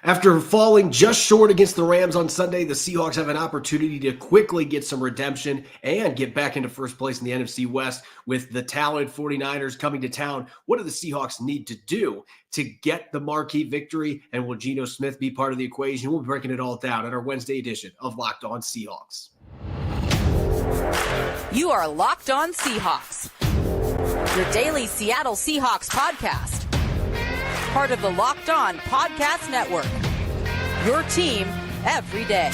After falling just short against the Rams on Sunday, the Seahawks have an opportunity to quickly get some redemption and get back into first place in the NFC West with the talented 49ers coming to town. What do the Seahawks need to do to get the marquee victory? And will Geno Smith be part of the equation? We'll be breaking it all down in our Wednesday edition of Locked On Seahawks. You are Locked On Seahawks, your daily Seattle Seahawks podcast. Part of the Locked On Podcast Network, your team every day.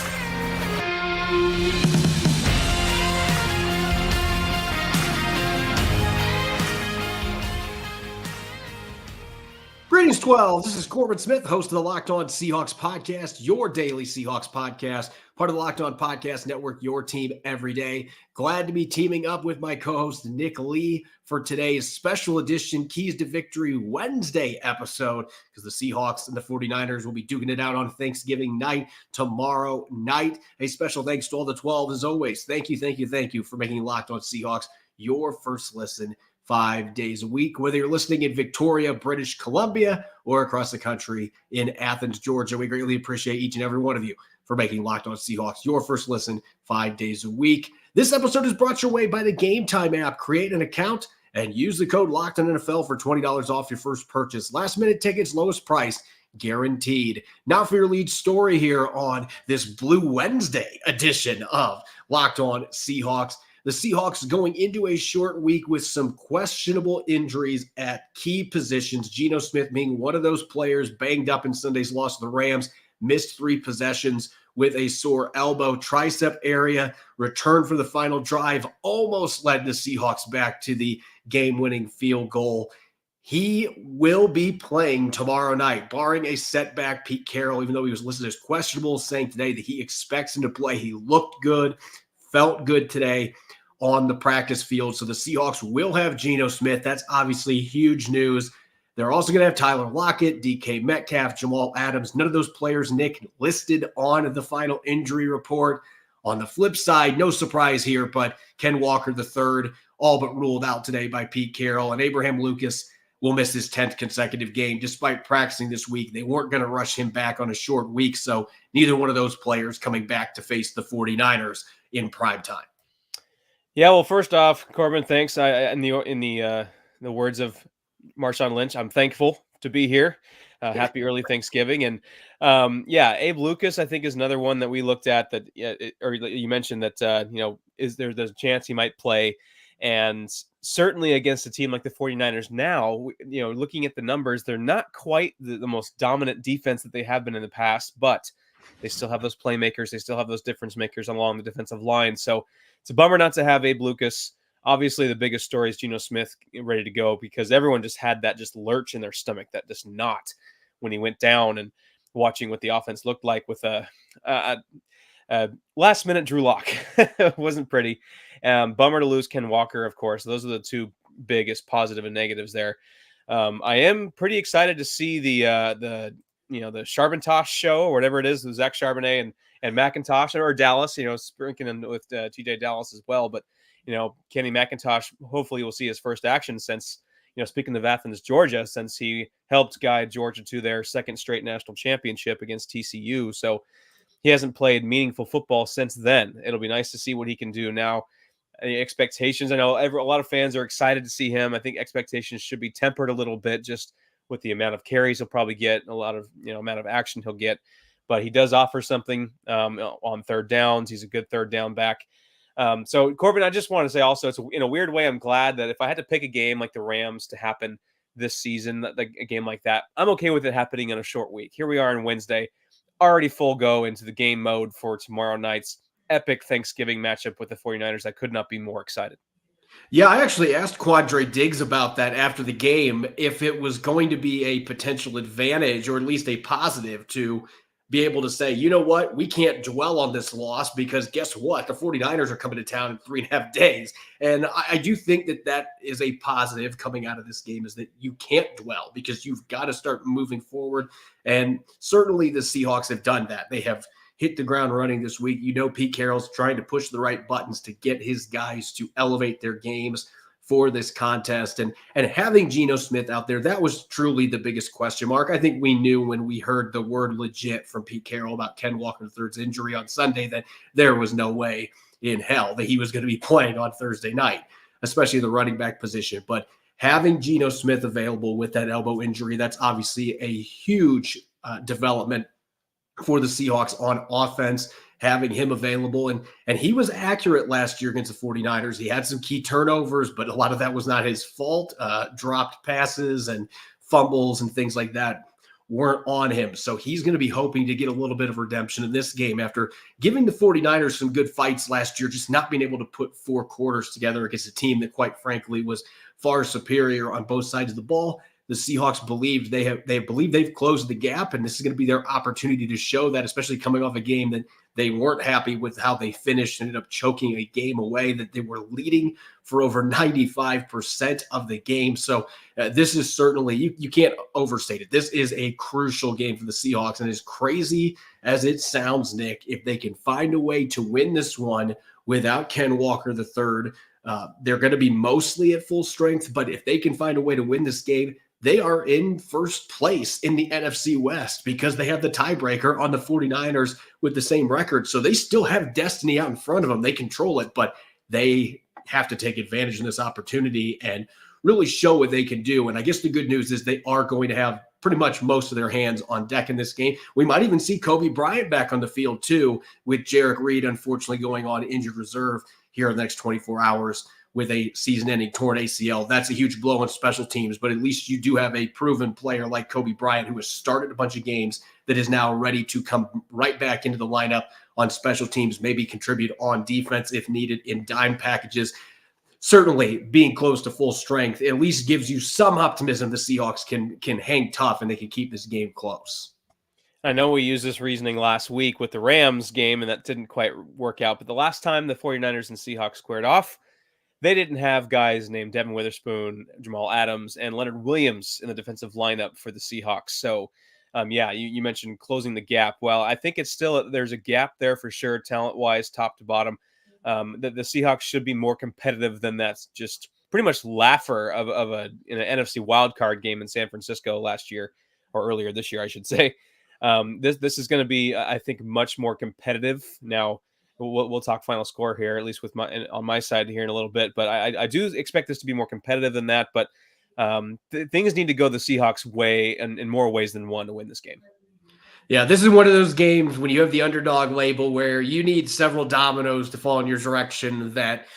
Greetings, 12. This is Corbin Smith, host of the Locked On Seahawks podcast, your daily Seahawks podcast, part of the Locked On Podcast Network, your team every day. Glad to be teaming up with my co-host Nick Lee for today's special edition Keys to Victory Wednesday episode, because the Seahawks and the 49ers will be duking it out on Thanksgiving night tomorrow night. A special thanks to all the 12 as always. Thank you for making Locked On Seahawks your first listen 5 days a week, whether you're listening in Victoria, British Columbia, or across the country in Athens, Georgia. We greatly appreciate each and every one of you for making Locked On Seahawks your first listen 5 days a week. This episode is brought your way by the Game Time app. Create an account and use the code LOCKEDONNFL for $20 off your first purchase. Last minute tickets, lowest price guaranteed. Now for your lead story here on this Blue Wednesday edition of Locked On Seahawks. The Seahawks going into a short week with some questionable injuries at key positions. Geno Smith being one of those players banged up in Sunday's loss to the Rams, missed 3 possessions with a sore elbow, tricep area, return for the final drive, almost led the Seahawks back to the game-winning field goal. He will be playing tomorrow night, barring a setback. Pete Carroll, even though he was listed as questionable, saying today that he expects him to play. He looked good, felt good today on the practice field. So the Seahawks will have Geno Smith. That's obviously huge news. They're also going to have Tyler Lockett, DK Metcalf, Jamal Adams. None of those players, Nick, listed on the final injury report. On the flip side, no surprise here, but Ken Walker III all but ruled out today by Pete Carroll. And Abraham Lucas will miss his 10th consecutive game despite practicing this week. They weren't going to rush him back on a short week, so neither one of those players coming back to face the 49ers in prime time. Yeah, well, first off, Corbin, thanks. In the words of Marshawn Lynch, I'm thankful to be here. Happy early Thanksgiving. And Abe Lucas, I think, is another one that we looked at that, or you mentioned that, is there's a chance he might play. And certainly against a team like the 49ers now, looking at the numbers, they're not quite the most dominant defense that they have been in the past, but they still have those playmakers. They still have those difference makers along the defensive line. So it's a bummer not to have Abe Lucas. Obviously, the biggest story is Geno Smith ready to go, because everyone just had that just lurch in their stomach, that just knot when he went down, and watching what the offense looked like with a last-minute Drew Lock. It wasn't pretty. Bummer to lose Ken Walker, of course. Those are the two biggest positive and negatives there. I am pretty excited to see the Charbonnet show, or whatever it is, with Zach Charbonnet and McIntosh, or Dallas, sprinkling with TJ Dallas as well. But, Kenny McIntosh, hopefully we'll see his first action since, speaking of Athens, Georgia, since he helped guide Georgia to their second straight national championship against TCU. So he hasn't played meaningful football since then. It'll be nice to see what he can do now. The expectations, I know a lot of fans are excited to see him. I think expectations should be tempered a little bit, just with the amount of carries he'll probably get, a lot of, amount of action he'll get. But he does offer something on third downs. He's a good third down back. So, Corbin, I just want to say also, in a weird way, I'm glad that if I had to pick a game like the Rams to happen this season, a game like that, I'm okay with it happening in a short week. Here we are on Wednesday, already full go into the game mode for tomorrow night's epic Thanksgiving matchup with the 49ers. I could not be more excited. Yeah, I actually asked Quandre Diggs about that after the game, if it was going to be a potential advantage, or at least a positive, to be able to say, you know what, we can't dwell on this loss, because guess what? The 49ers are coming to town in 3.5 days. And I do think that is a positive coming out of this game, is that you can't dwell, because you've got to start moving forward. And certainly the Seahawks have done that. They have hit the ground running this week. Pete Carroll's trying to push the right buttons to get his guys to elevate their games for this contest. And having Geno Smith out there, that was truly the biggest question mark. I think we knew when we heard the word legit from Pete Carroll about Ken Walker III's injury on Sunday that there was no way in hell that he was going to be playing on Thursday night, especially the running back position. But having Geno Smith available with that elbow injury, that's obviously a huge development for the Seahawks on offense, having him available. And he was accurate last year against the 49ers. He had some key turnovers, but a lot of that was not his fault. Dropped passes and fumbles and things like that weren't on him. So he's going to be hoping to get a little bit of redemption in this game after giving the 49ers some good fights last year, just not being able to put 4 quarters together against a team that, quite frankly, was far superior on both sides of the ball. The Seahawks believed they've closed the gap, and this is going to be their opportunity to show that, especially coming off a game that they weren't happy with how they finished, ended up choking a game away that they were leading for over 95% of the game. So this is certainly, you can't overstate it. This is a crucial game for the Seahawks, and as crazy as it sounds, Nick, if they can find a way to win this one without Ken Walker III, they're going to be mostly at full strength, but if they can find a way to win this game, they are in first place in the NFC West because they have the tiebreaker on the 49ers with the same record. So they still have destiny out in front of them. They control it, but they have to take advantage of this opportunity and really show what they can do. And I guess the good news is they are going to have pretty much most of their hands on deck in this game. We might even see Kobe Bryant back on the field too, with Jarek Reed unfortunately going on injured reserve here in the next 24 hours with a season-ending torn ACL. That's a huge blow on special teams, but at least you do have a proven player like Kobe Bryant who has started a bunch of games that is now ready to come right back into the lineup on special teams, maybe contribute on defense if needed in dime packages. Certainly being close to full strength at least gives you some optimism the Seahawks can hang tough and they can keep this game close. I know we used this reasoning last week with the Rams game, and that didn't quite work out. But the last time the 49ers and Seahawks squared off, they didn't have guys named Devin Witherspoon, Jamal Adams, and Leonard Williams in the defensive lineup for the Seahawks. So, you mentioned closing the gap. Well, I think it's still, there's a gap there for sure, talent-wise, top to bottom. The Seahawks should be more competitive than that's just pretty much laugher of an NFC wildcard game in San Francisco last year, or earlier this year, I should say. This is going to be, I think, much more competitive. Now, we'll talk final score here, at least with on my side here in a little bit. But I do expect this to be more competitive than that. But things need to go the Seahawks' way and in more ways than one to win this game. Yeah, this is one of those games when you have the underdog label where you need several dominoes to fall in your direction that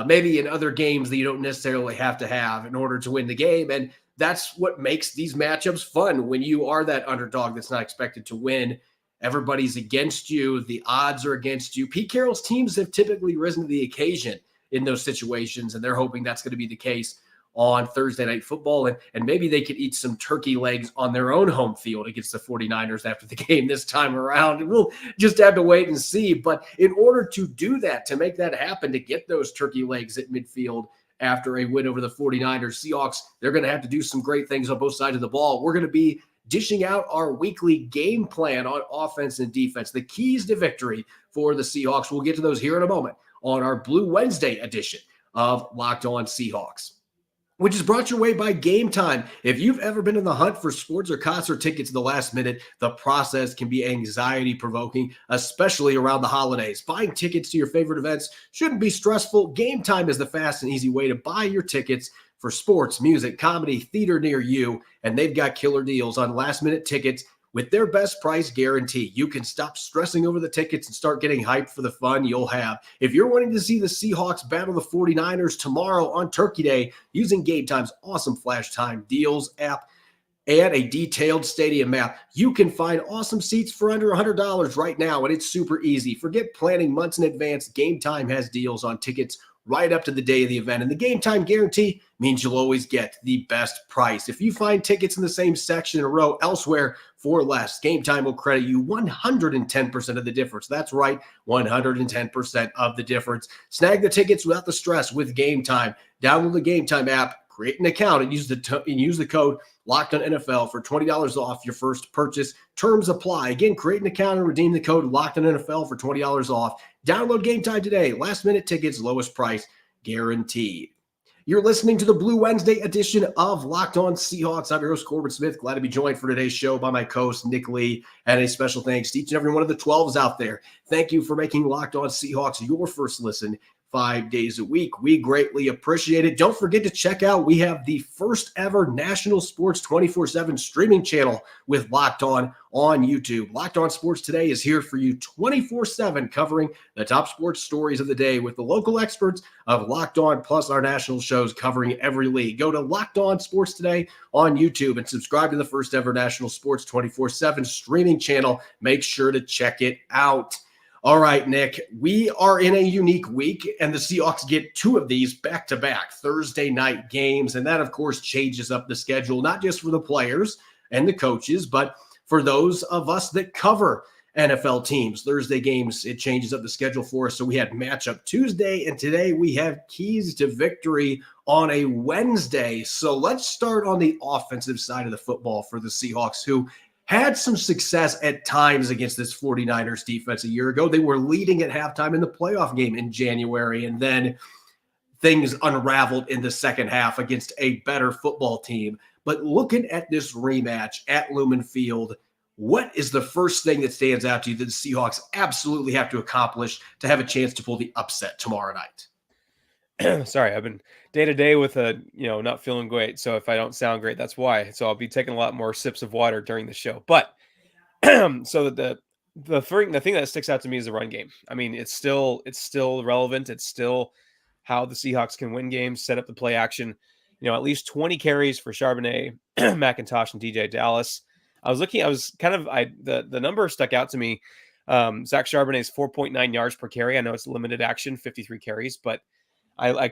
maybe in other games that you don't necessarily have to have in order to win the game. And that's what makes these matchups fun. When you are that underdog that's not expected to win, everybody's against you. The odds are against you. Pete Carroll's teams have typically risen to the occasion in those situations, and they're hoping that's going to be the case on Thursday Night Football. And maybe they could eat some turkey legs on their own home field against the 49ers after the game this time around. And we'll just have to wait and see. But in order to do that, to make that happen, to get those turkey legs at midfield after a win over the 49ers, Seahawks, they're going to have to do some great things on both sides of the ball. We're going to be dishing out our weekly game plan on offense and defense, the keys to victory for the Seahawks. We'll get to those here in a moment on our Blue Wednesday edition of Locked On Seahawks, which is brought your way by Game Time. If you've ever been in the hunt for sports or concert tickets at the last minute, the process can be anxiety-provoking, especially around the holidays. Buying tickets to your favorite events shouldn't be stressful. Game Time is the fast and easy way to buy your tickets for sports, music, comedy, theater near you, and they've got killer deals on last-minute tickets with their best price guarantee. You can stop stressing over the tickets and start getting hyped for the fun you'll have. If you're wanting to see the Seahawks battle the 49ers tomorrow on Turkey Day using Game Time's awesome Flash Time Deals app and a detailed stadium map, you can find awesome seats for under $100 right now, and it's super easy. Forget planning months in advance. Game Time has deals on tickets right up to the day of the event. And the Game Time guarantee means you'll always get the best price. If you find tickets in the same section in a row elsewhere for less, Game Time will credit you 110% of the difference. That's right, 110% of the difference. Snag the tickets without the stress with Game Time. Download the Game Time app, create an account, and use the code Locked On NFL for $20 off your first purchase. Terms apply. Again, create an account and redeem the code Locked On NFL for $20 off. Download Game Time today. Last minute tickets, lowest price guaranteed. You're listening to the Blue Wednesday edition of Locked On Seahawks. I'm your host, Corbin Smith. Glad to be joined for today's show by my co-host, Nick Lee. And a special thanks to each and every one of the 12s out there. Thank you for making Locked On Seahawks your first listen 5 days a week. We greatly appreciate it. Don't forget to check out, we have the first ever national sports 24/7 streaming channel with Locked On YouTube. Locked On Sports Today is here for you 24/7, covering the top sports stories of the day with the local experts of Locked On, plus our national shows covering every league. Go to Locked On Sports Today on YouTube and subscribe to the first ever national sports 24/7 streaming channel. Make sure to check it out. All right, Nick, we are in a unique week, and the Seahawks get two of these back-to-back Thursday night games, and that, of course, changes up the schedule, not just for the players and the coaches, but for those of us that cover NFL teams. Thursday games, it changes up the schedule for us, so we had matchup Tuesday, and today we have keys to victory on a Wednesday. So let's start on the offensive side of the football for the Seahawks, who had some success at times against this 49ers defense a year ago. They were leading at halftime in the playoff game in January, and then things unraveled in the second half against a better football team. But looking at this rematch at Lumen Field, what is the first thing that stands out to you that the Seahawks absolutely have to accomplish to have a chance to pull the upset tomorrow night? Sorry, I've been day to day with not feeling great. So if I don't sound great, that's why. So I'll be taking a lot more sips of water during the show. But so the thing that sticks out to me is the run game. I mean, it's still relevant. It's still how the Seahawks can win games, set up the play action. At least 20 carries for Charbonnet, McIntosh, and DJ Dallas. The number stuck out to me. Zach Charbonnet's 4.9 yards per carry. I know it's limited action, 53 carries, but I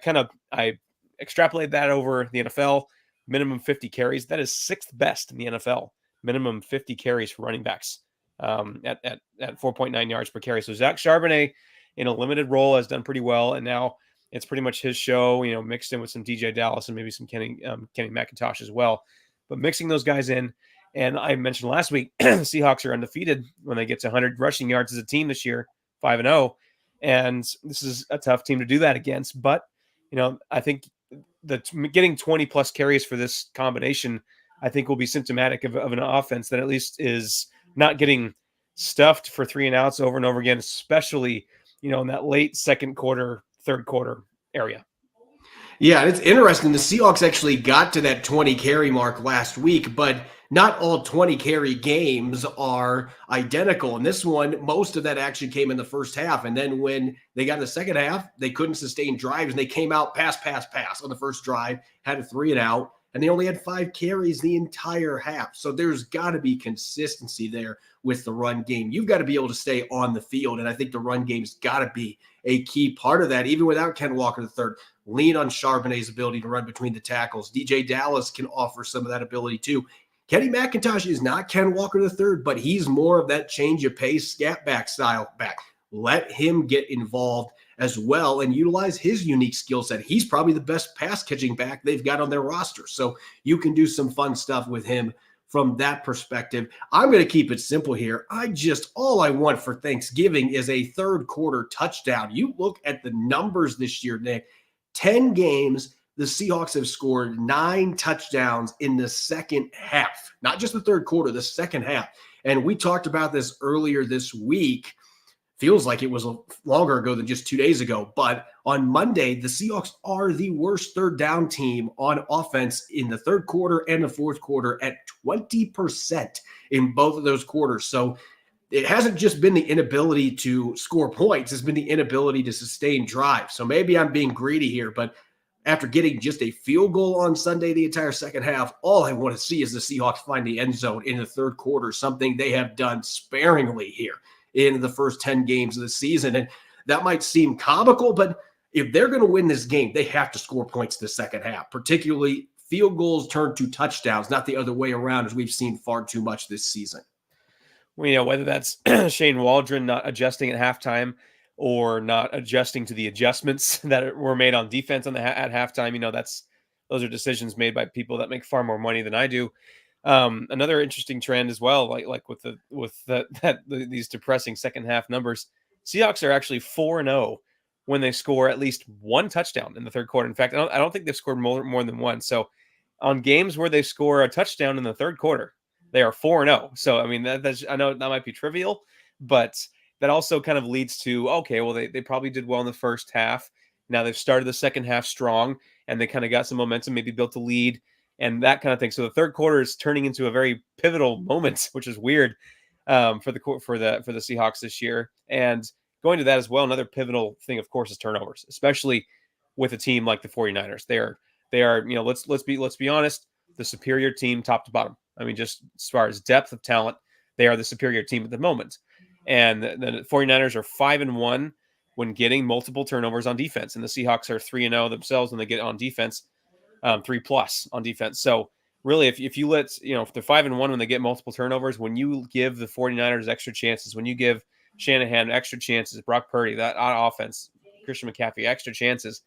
extrapolated that over the NFL, minimum 50 carries. That is sixth best in the NFL, minimum 50 carries for running backs at 4.9 yards per carry. So Zach Charbonnet in a limited role has done pretty well. And now it's pretty much his show, mixed in with some DJ Dallas and maybe some Kenny McIntosh as well. But mixing those guys in, and I mentioned last week, the Seahawks are undefeated when they get to 100 rushing yards as a team this year, 5-0. And this is a tough team to do that against. But, I think getting 20 plus carries for this combination, I think will be symptomatic of an offense that at least is not getting stuffed for 3 and outs over and over again, especially, in that late second quarter, third quarter area. Yeah, it's interesting. The Seahawks actually got to that 20 carry mark last week, but not all 20 carry games are identical. And this one, most of that action came in the first half. And then when they got in the second half, they couldn't sustain drives, and they came out pass on the first drive, had a 3 and out, and they only had 5 carries the entire half. So there's got to be consistency there with the run game. You've got to be able to stay on the field, and I think the run game's got to be a key part of that, even without Ken Walker III. Lean on Charbonnet's ability to run between the tackles. DJ Dallas can offer some of that ability too. Kenny McIntosh is not Ken Walker III, but he's more of that change of pace, scat back style back. Let him get involved as well and utilize his unique skill set. He's probably the best pass catching back they've got on their roster. So you can do some fun stuff with him from that perspective. I'm going to keep it simple here. All I want for Thanksgiving is a third quarter touchdown. You look at the numbers this year, Nick, 10 games, the Seahawks have scored 9 touchdowns in the second half, not just the third quarter, the second half. And we talked about this earlier this week. Feels like it was longer ago than just 2 days ago. But on Monday, the Seahawks are the worst third down team on offense in the third quarter and the fourth quarter at 20% in both of those quarters. So it hasn't just been the inability to score points. It's been the inability to sustain drives. So maybe I'm being greedy here, but after getting just a field goal on Sunday the entire second half, all I want to see is the Seahawks find the end zone in the third quarter, something they have done sparingly here in the first 10 games of the season. And that might seem comical, but if they're going to win this game, they have to score points in the second half, particularly field goals turned to touchdowns, not the other way around, as we've seen far too much this season. Well, whether that's Shane Waldron not adjusting at halftime or not adjusting to the adjustments that were made on defense at halftime, those are decisions made by people that make far more money than I do. Another interesting trend as well, like with these depressing second half numbers, Seahawks are actually 4-0 when they score at least one touchdown in the third quarter. In fact, I don't think they've scored more than one. So on games where they score a touchdown in the third quarter, they are 4-0. So, I mean, that's, I know that might be trivial, but that also kind of leads to, okay, well, they probably did well in the first half. Now they've started the second half strong, and they kind of got some momentum, maybe built a lead and that kind of thing. So the third quarter is turning into a very pivotal moment, which is weird for the Seahawks this year. And going to that as well, another pivotal thing, of course, is turnovers, especially with a team like the 49ers. They are, you know, let's be honest, the superior team top to bottom. I mean, just as far as depth of talent, they are the superior team at the moment. And the 49ers are 5-1 when getting multiple turnovers on defense. And the Seahawks are 3-0 themselves when they get on defense, 3+ on defense. So really, if you let, you know, if they're 5-1 when they get multiple turnovers, when you give the 49ers extra chances, when you give Shanahan extra chances, Brock Purdy, that on offense, Christian McCaffrey, extra chances,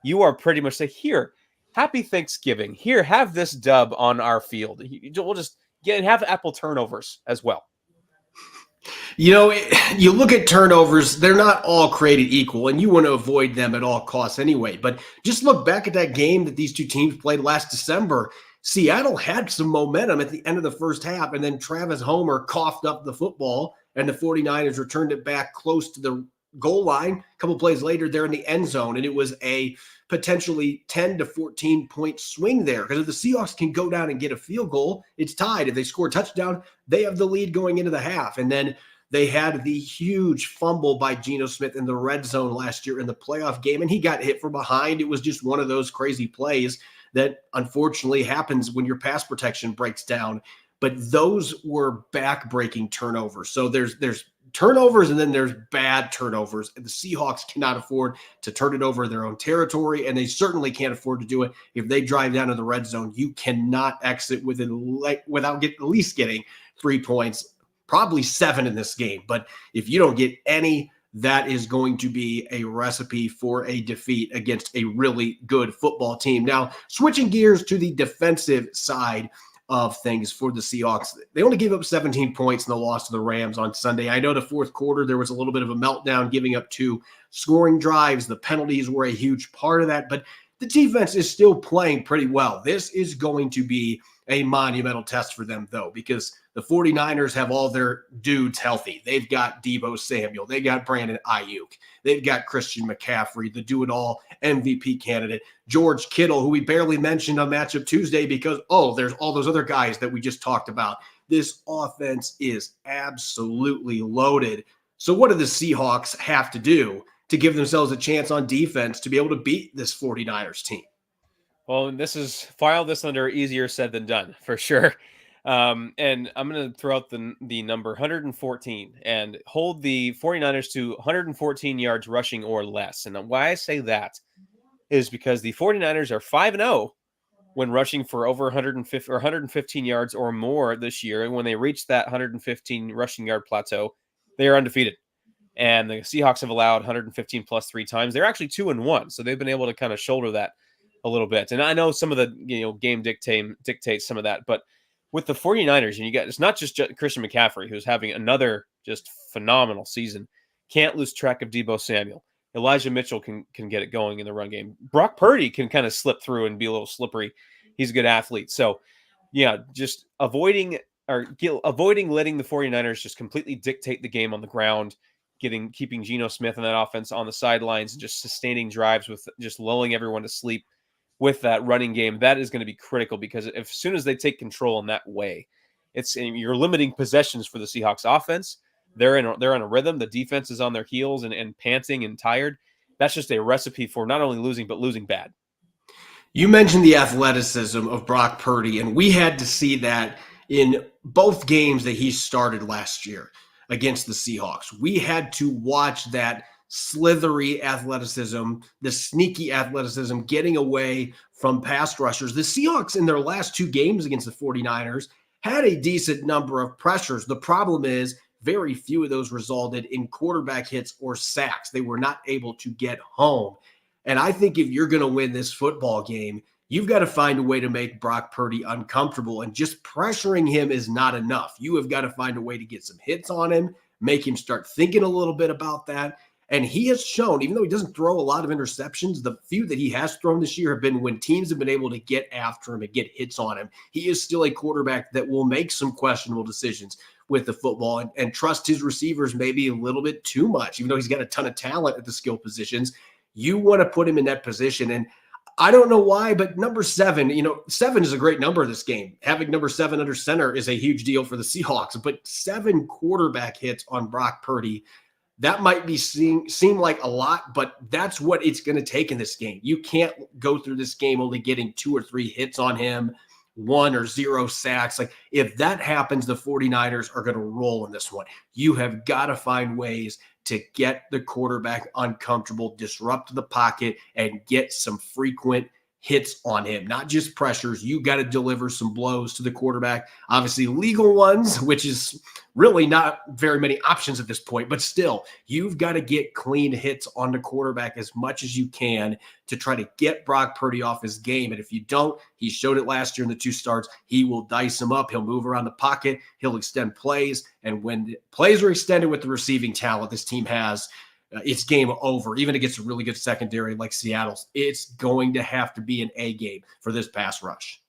you are pretty much say, here, happy Thanksgiving. Here, have this dub on our field. We'll just have Apple turnovers as well. You know, you look at turnovers, they're not all created equal, and you want to avoid them at all costs anyway. But just look back at that game that these two teams played last December. Seattle had some momentum at the end of the first half, and then Travis Homer coughed up the football, and the 49ers returned it back close to the goal line. A couple plays later, they're in the end zone, and it was a potentially 10 to 14 point swing there, because if the Seahawks can go down and get a field goal, it's tied. If they score a touchdown, they have the lead going into the half. And then they had the huge fumble by Geno Smith in the red zone last year in the playoff game, and he got hit from behind. It was just one of those crazy plays that unfortunately happens when your pass protection breaks down. But those were back-breaking turnovers. So there's turnovers, and then there's bad turnovers. And the Seahawks cannot afford to turn it over their own territory, and they certainly can't afford to do it if they drive down to the red zone. You cannot exit without at least getting 3 points, probably 7 in this game. But if you don't get any, that is going to be a recipe for a defeat against a really good football team. Now, switching gears to the defensive side of things for the Seahawks, they only gave up 17 points in the loss to the Rams on Sunday. I know the fourth quarter, there was a little bit of a meltdown, giving up 2 scoring drives. The penalties were a huge part of that, but the defense is still playing pretty well. This is going to be a monumental test for them, though, because the 49ers have all their dudes healthy. They've got Deebo Samuel. They got Brandon Ayuk. They've got Christian McCaffrey, the do-it-all MVP candidate. George Kittle, who we barely mentioned on Matchup Tuesday because, there's all those other guys that we just talked about. This offense is absolutely loaded. So what do the Seahawks have to do to give themselves a chance on defense to be able to beat this 49ers team? Well, file this under easier said than done, for sure. And I'm going to throw out the number 114 and hold the 49ers to 114 yards rushing or less. And why I say that is because the 49ers are 5-0 when rushing for over 150 or 115 yards or more this year. And when they reach that 115 rushing yard plateau, they are undefeated. And the Seahawks have allowed 115 plus 3 times. They're actually 2-1. So they've been able to kind of shoulder that a little bit. And I know some of the game dictates some of that, but with the 49ers, and it's not just Christian McCaffrey, who's having another just phenomenal season. Can't lose track of Deebo Samuel. Elijah Mitchell can get it going in the run game. Brock Purdy can kind of slip through and be a little slippery. He's a good athlete. So, yeah, just avoiding letting the 49ers just completely dictate the game on the ground, keeping Geno Smith and that offense on the sidelines and just sustaining drives with just lulling everyone to sleep with that running game. That is going to be critical, because as soon as they take control in that way, you're limiting possessions for the Seahawks offense. They're in a rhythm. The defense is on their heels and panting and tired. That's just a recipe for not only losing, but losing bad. You mentioned the athleticism of Brock Purdy, and we had to see that in both games that he started last year against the Seahawks. We had to watch that slithery athleticism, the sneaky athleticism, getting away from pass rushers. The Seahawks in their last 2 games against the 49ers had a decent number of pressures. The problem is very few of those resulted in quarterback hits or sacks. They were not able to get home. And I think if you're going to win this football game, you've got to find a way to make Brock Purdy uncomfortable, and just pressuring him is not enough. You have got to find a way to get some hits on him, make him start thinking a little bit about that. And he has shown, even though he doesn't throw a lot of interceptions, the few that he has thrown this year have been when teams have been able to get after him and get hits on him. He is still a quarterback that will make some questionable decisions with the football and trust his receivers maybe a little bit too much, even though he's got a ton of talent at the skill positions. You want to put him in that position. And I don't know why, but number 7, 7 is a great number this game. Having number 7 under center is a huge deal for the Seahawks, but 7 quarterback hits on Brock Purdy, that might be seem like a lot, but that's what it's going to take in this game. You can't go through this game only getting 2 or 3 hits on him, 1 or 0 sacks. Like, if that happens, the 49ers are going to roll in this one. You have got to find ways to get the quarterback uncomfortable, disrupt the pocket, and get some frequent hits on him, not just pressures. You got to deliver some blows to the quarterback, obviously legal ones, which is really not very many options at this point, but still, you've got to get clean hits on the quarterback as much as you can to try to get Brock Purdy off his game. And if you don't, he showed it last year in the 2 starts, he will dice him up. He'll move around the pocket. He'll extend plays. And when the plays are extended with the receiving talent this team has, it's game over. Even against a really good secondary like Seattle's, it's going to have to be an A game for this pass rush.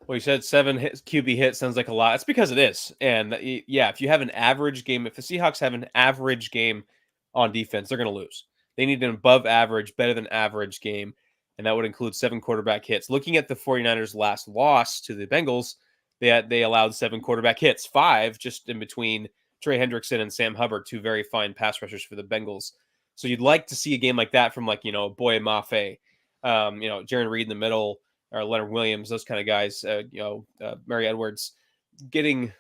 Well, you said 7 QB hits sounds like a lot. It's because it is. And yeah, if you have an average game, if the Seahawks have an average game on defense, they're going to lose. They need an above average, better than average game. And that would include 7 quarterback hits. Looking at the 49ers' last loss to the Bengals, they allowed 7 quarterback hits, 5 just in between Trey Hendrickson and Sam Hubbard, 2 very fine pass rushers for the Bengals. So you'd like to see a game like that from Boye Mafe, Jaron Reed in the middle, or Leonard Williams, those kind of guys, Mary Edwards, getting,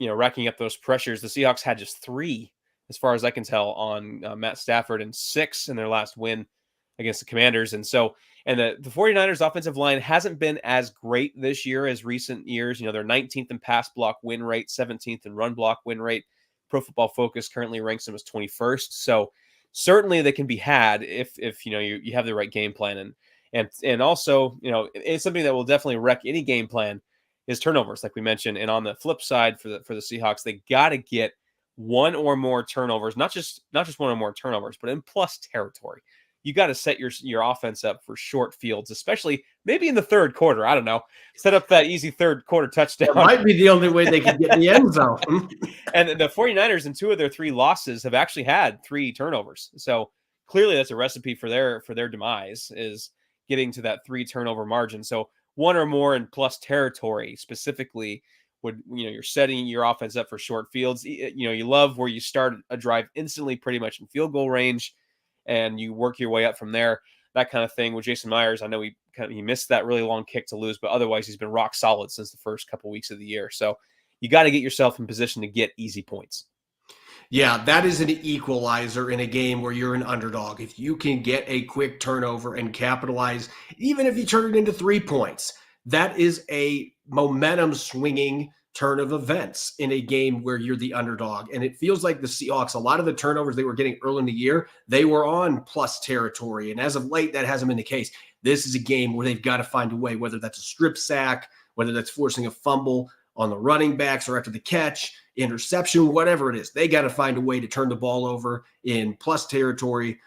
racking up those pressures. The Seahawks had just 3, as far as I can tell, on Matt Stafford, and 6 in their last win against the Commanders. And the 49ers offensive line hasn't been as great this year as recent years. They're 19th in pass block win rate, 17th in run block win rate. Pro Football Focus currently ranks them as 21st. So certainly they can be had if you have the right game plan. And also, it's something that will definitely wreck any game plan is turnovers, like we mentioned. And on the flip side for the Seahawks, they got to get 1 or more turnovers, not just 1 or more turnovers, but in plus territory. You got to set your offense up for short fields, especially maybe in the third quarter. I don't know. Set up that easy third quarter touchdown. That might be the only way they can get in the end zone. And the 49ers in 2 of their 3 losses have actually had 3 turnovers. So clearly that's a recipe for their demise, is getting to that 3 turnover margin. So 1 or more in plus territory specifically would, you're setting your offense up for short fields. You love where you start a drive instantly pretty much in field goal range, and you work your way up from there, that kind of thing. With Jason Myers, I know he missed that really long kick to lose, but otherwise he's been rock solid since the first couple weeks of the year. So you got to get yourself in position to get easy points. Yeah, that is an equalizer in a game where you're an underdog. If you can get a quick turnover and capitalize, even if you turn it into 3 points, that is a momentum swinging turn of events in a game where you're the underdog. And it feels like the Seahawks, a lot of the turnovers they were getting early in the year, they were on plus territory. And as of late, that hasn't been the case. This is a game where they've got to find a way, whether that's a strip sack, whether that's forcing a fumble on the running backs or after the catch, interception, whatever it is. They got to find a way to turn the ball over in plus territory,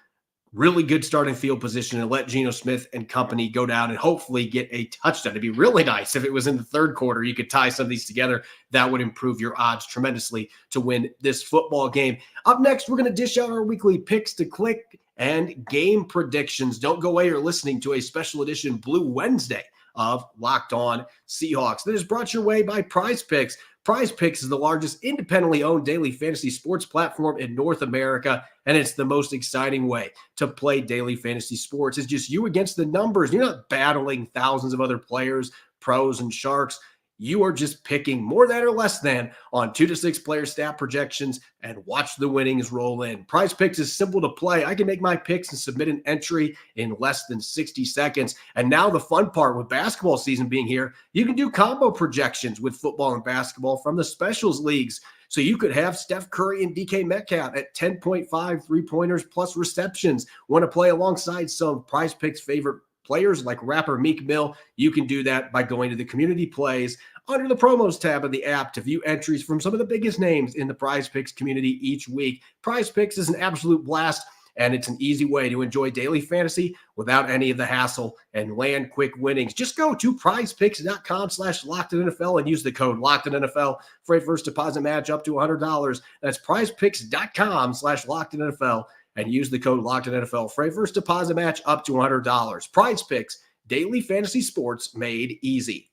really good starting field position, and let Geno Smith and company go down and hopefully get a touchdown. It'd be really nice if it was in the third quarter. You could tie some of these together. That would improve your odds tremendously to win this football game. Up next, we're going to dish out our weekly picks to click and game predictions. Don't go away. You're listening to a special edition Blue Wednesday of Locked On Seahawks. That is brought your way by Prize Picks. Prize Picks is the largest independently owned daily fantasy sports platform in North America, and it's the most exciting way to play daily fantasy sports. It's just you against the numbers. You're not battling thousands of other players, pros and sharks. You are just picking more than or less than on 2 to 6 player stat projections and watch the winnings roll in. Prize Picks is simple to play. I can make my picks and submit an entry in less than 60 seconds. And now the fun part, with basketball season being here, you can do combo projections with football and basketball from the specials leagues. So you could have Steph Curry and DK Metcalf at 10.5 3-pointers plus receptions. Want to play alongside some Prize Picks favorite players like rapper Meek Mill? You can do that by going to the community plays under the promos tab of the app to view entries from some of the biggest names in the Prize Picks community each week. Prize Picks is an absolute blast. And it's an easy way to enjoy daily fantasy without any of the hassle and land quick winnings. Just go to prizepicks.com/LockedOnNFL and use the code LockedOnNFL for a first deposit match up to $100. That's prizepicks.com/LockedOnNFL and use the code LockedOnNFL for a first deposit match up to $100. Prize Picks, daily fantasy sports made easy.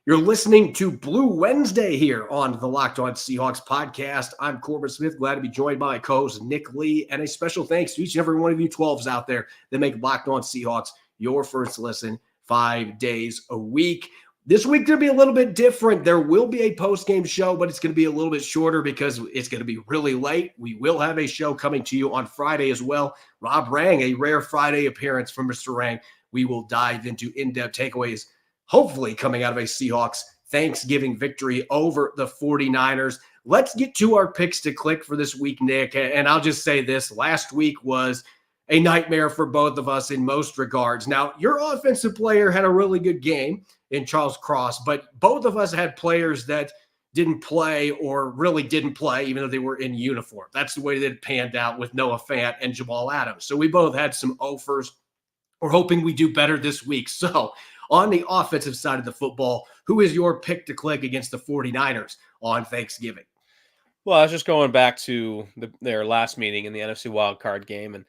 You're listening to Blue Wednesday here on the Locked On Seahawks podcast. I'm Corbin Smith, glad to be joined by my co-host Nick Lee, and a special thanks to each and every one of you 12s out there that make Locked On Seahawks your first listen 5 days a week. This week going to be a little bit different. There will be a post-game show, but it's going to be a little bit shorter because it's going to be really late. We will have a show coming to you on Friday as well. Rob Rang, a rare Friday appearance from Mr. Rang. We will dive into in-depth takeaways, hopefully coming out of a Seahawks Thanksgiving victory over the 49ers. Let's get to our picks to click for this week, Nick. And I'll just say this. Last week was a nightmare for both of us in most regards. Now, your offensive player had a really good game in Charles Cross, but both of us had players that didn't play or really didn't play, even though they were in uniform. That's the way that it panned out with Noah Fant and Jamal Adams. So we both had some offers. We're hoping we do better this week. So on the offensive side of the football, who is your pick to click against the 49ers on Thanksgiving? Well, I was just going back to their last meeting in the NFC wildcard game, and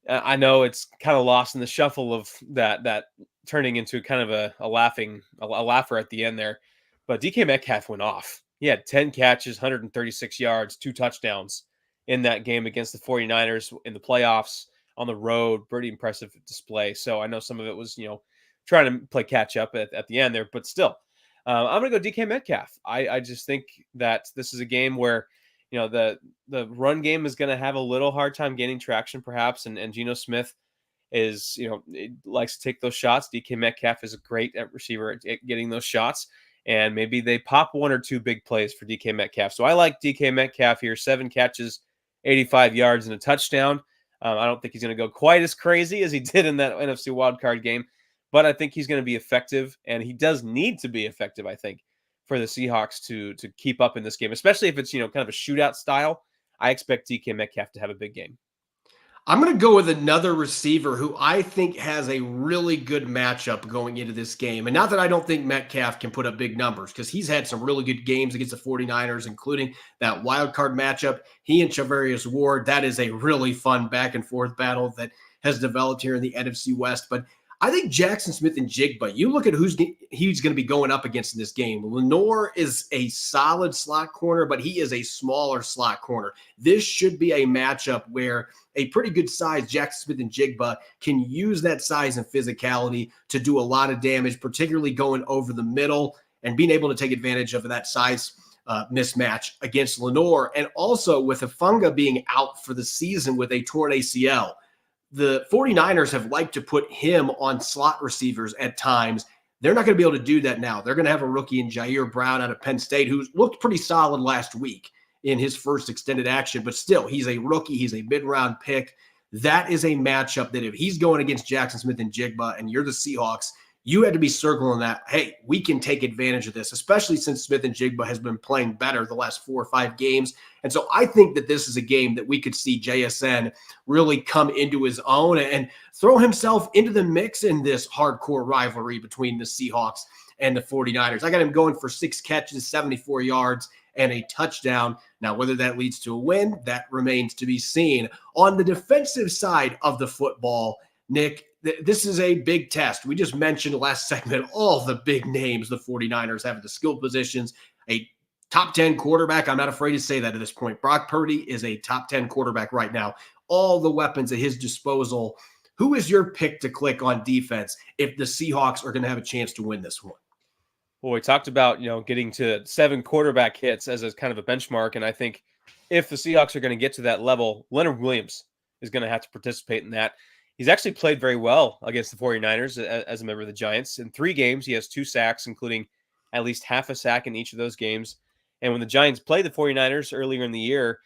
I know it's kind of lost in the shuffle of that turning into kind of a laugher at the end there. But DK Metcalf went off. He had 10 catches, 136 yards, 2 touchdowns in that game against the 49ers in the playoffs on the road. Pretty impressive display. So I know some of it was, trying to play catch up at the end there, but still, I'm going to go DK Metcalf. I just think that this is a game where, the run game is going to have a little hard time gaining traction perhaps. And Geno Smith is, likes to take those shots. DK Metcalf is a great receiver at getting those shots. And maybe they pop 1 or 2 big plays for DK Metcalf. So I like DK Metcalf here, 7 catches, 85 yards and a touchdown. I don't think he's going to go quite as crazy as he did in that NFC wildcard game, but I think he's going to be effective, and he does need to be effective, I think, for the Seahawks to keep up in this game, especially if it's, kind of a shootout style. I expect DK Metcalf to have a big game. I'm going to go with another receiver who I think has a really good matchup going into this game. And not that I don't think Metcalf can put up big numbers, because he's had some really good games against the 49ers, including that wild card matchup. He and Charvarius Ward, that is a really fun back and forth battle that has developed here in the NFC West. But I think Jackson Smith and Jigba, you look at he's going to be going up against in this game. Lenore is a solid slot corner, but he is a smaller slot corner. This should be a matchup where a pretty good size Jackson Smith and Jigba can use that size and physicality to do a lot of damage, particularly going over the middle and being able to take advantage of that size mismatch against Lenore. And also with Afunga being out for the season with a torn ACL, the 49ers have liked to put him on slot receivers at times. They're not going to be able to do that now. They're going to have a rookie in Jair Brown out of Penn State who's looked pretty solid last week in his first extended action, but still, he's a rookie. He's a mid-round pick. That is a matchup that if he's going against Jackson Smith and Jigba and you're the Seahawks, you had to be circling that, hey, we can take advantage of this, especially since Smith and Jigba has been playing better the last 4 or 5 games. And so I think that this is a game that we could see JSN really come into his own and throw himself into the mix in this hardcore rivalry between the Seahawks and the 49ers. I got him going for 6 catches, 74 yards, and a touchdown. Now, whether that leads to a win, that remains to be seen. On the defensive side of the football, Nick, this is a big test. We just mentioned last segment all the big names the 49ers have at the skill positions. A top 10 quarterback, I'm not afraid to say that at this point. Brock Purdy is a top 10 quarterback right now. All the weapons at his disposal. Who is your pick to click on defense if the Seahawks are going to have a chance to win this one? Well, we talked about, getting to 7 quarterback hits as a kind of a benchmark. And I think if the Seahawks are going to get to that level, Leonard Williams is going to have to participate in that. He's actually played very well against the 49ers as a member of the Giants. In 3 games, he has 2 sacks, including at least half a sack in each of those games. And when the Giants played the 49ers earlier in the year,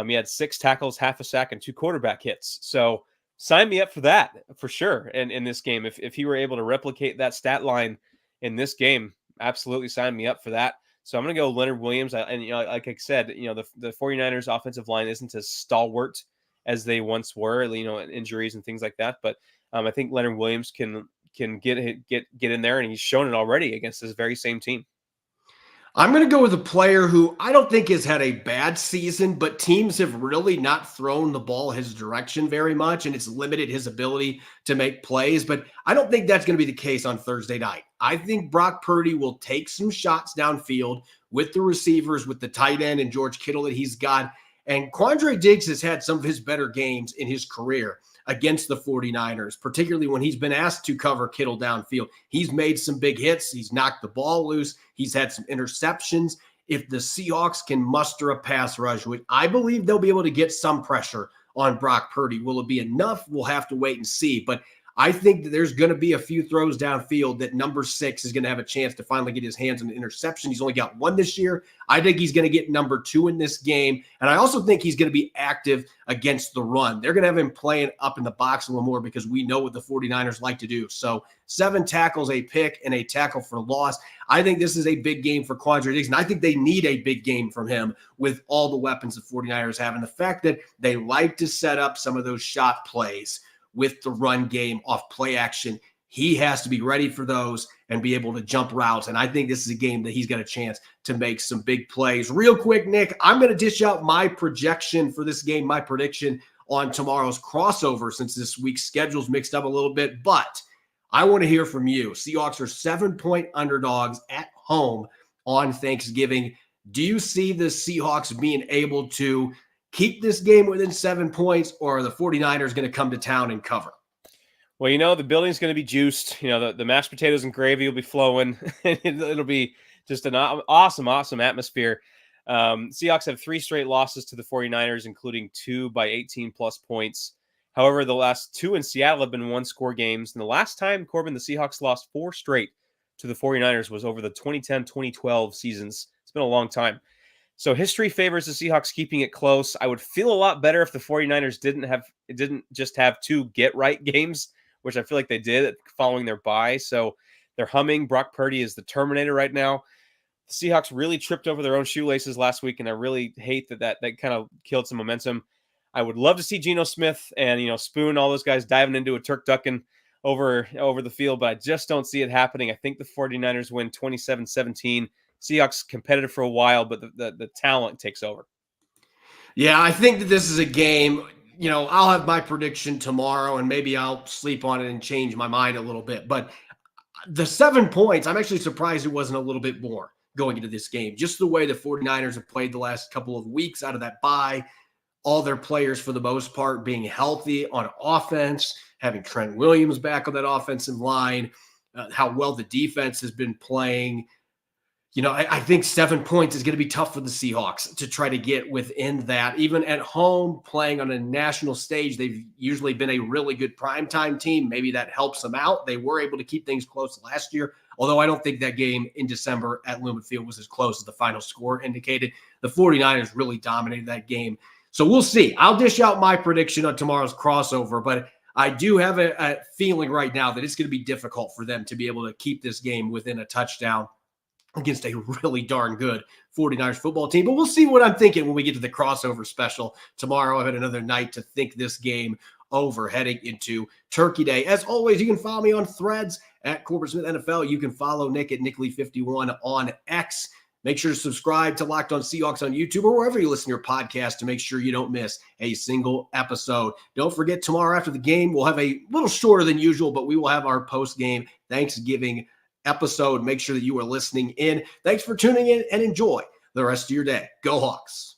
he had 6 tackles, half a sack, and 2 quarterback hits. So sign me up for that, for sure. And in this game, if he were able to replicate that stat line in this game, absolutely sign me up for that. So I'm going to go Leonard Williams. And like I said, the 49ers offensive line isn't as stalwart as they once were, injuries and things like that. But I think Leonard Williams can get in there, and he's shown it already against this very same team. I'm going to go with a player who I don't think has had a bad season, but teams have really not thrown the ball his direction very much, and it's limited his ability to make plays. But I don't think that's going to be the case on Thursday night. I think Brock Purdy will take some shots downfield with the receivers, with the tight end and George Kittle that he's got. And Quandre Diggs has had some of his better games in his career against the 49ers, particularly when he's been asked to cover Kittle downfield. He's made some big hits. He's knocked the ball loose. He's had some interceptions. If the Seahawks can muster a pass rush, which I believe they'll be able to get some pressure on Brock Purdy. Will it be enough? We'll have to wait and see. But I think that there's going to be a few throws downfield that number 6 is going to have a chance to finally get his hands on an interception. He's only got one this year. I think he's going to get number 2 in this game. And I also think he's going to be active against the run. They're going to have him playing up in the box a little more because we know what the 49ers like to do. So 7 tackles, a pick, and a tackle for loss. I think this is a big game for Quandre Diggs, and I think they need a big game from him with all the weapons the 49ers have. And the fact that they like to set up some of those shot plays with the run game off play action, he has to be ready for those and be able to jump routes. And I think this is a game that he's got a chance to make some big plays. Real quick, Nick, I'm going to dish out my projection for this game, my prediction on tomorrow's crossover, since this week's schedule's mixed up a little bit. But I want to hear from you. Seahawks are 7-point underdogs at home on Thanksgiving. Do you see the Seahawks being able to keep this game within 7 points, or are the 49ers going to come to town and cover? Well, the building's going to be juiced. The mashed potatoes and gravy will be flowing. It'll be just an awesome atmosphere. Seahawks have 3 straight losses to the 49ers, including 2 by 18-plus points. However, the last 2 in Seattle have been 1-score games. And the last time, Corbin, the Seahawks lost 4 straight to the 49ers was over the 2010-2012 seasons. It's been a long time. So history favors the Seahawks keeping it close. I would feel a lot better if the 49ers didn't just have 2 get-right games, which I feel like they did following their bye. So they're humming. Brock Purdy is the Terminator right now. The Seahawks really tripped over their own shoelaces last week, and I really hate that kind of killed some momentum. I would love to see Geno Smith and Spoon, all those guys diving into a turk ducking over the field, but I just don't see it happening. I think the 49ers win 27-17. Seahawks competitive for a while, but the talent takes over. Yeah, I think that this is a game, I'll have my prediction tomorrow, and maybe I'll sleep on it and change my mind a little bit. But the 7 points, I'm actually surprised it wasn't a little bit more going into this game. Just the way the 49ers have played the last couple of weeks out of that bye, all their players for the most part being healthy on offense, having Trent Williams back on that offensive line, how well the defense has been playing. I think 7 points is going to be tough for the Seahawks to try to get within that. Even at home, playing on a national stage, they've usually been a really good primetime team. Maybe that helps them out. They were able to keep things close last year, although I don't think that game in December at Lumen Field was as close as the final score indicated. The 49ers really dominated that game. So we'll see. I'll dish out my prediction on tomorrow's crossover, but I do have a feeling right now that it's going to be difficult for them to be able to keep this game within a touchdown against a really darn good 49ers football team. But we'll see what I'm thinking when we get to the crossover special tomorrow. I've had another night to think this game over heading into Turkey Day. As always, you can follow me on Threads at Corbin Smith NFL. You can follow Nick at NickLee51 on X. Make sure to subscribe to Locked On Seahawks on YouTube or wherever you listen to your podcast to make sure you don't miss a single episode. Don't forget, tomorrow after the game, we'll have a little shorter than usual, but we will have our post-game Thanksgiving episode. Make sure that you are listening in. Thanks for tuning in and enjoy the rest of your day. Go Hawks.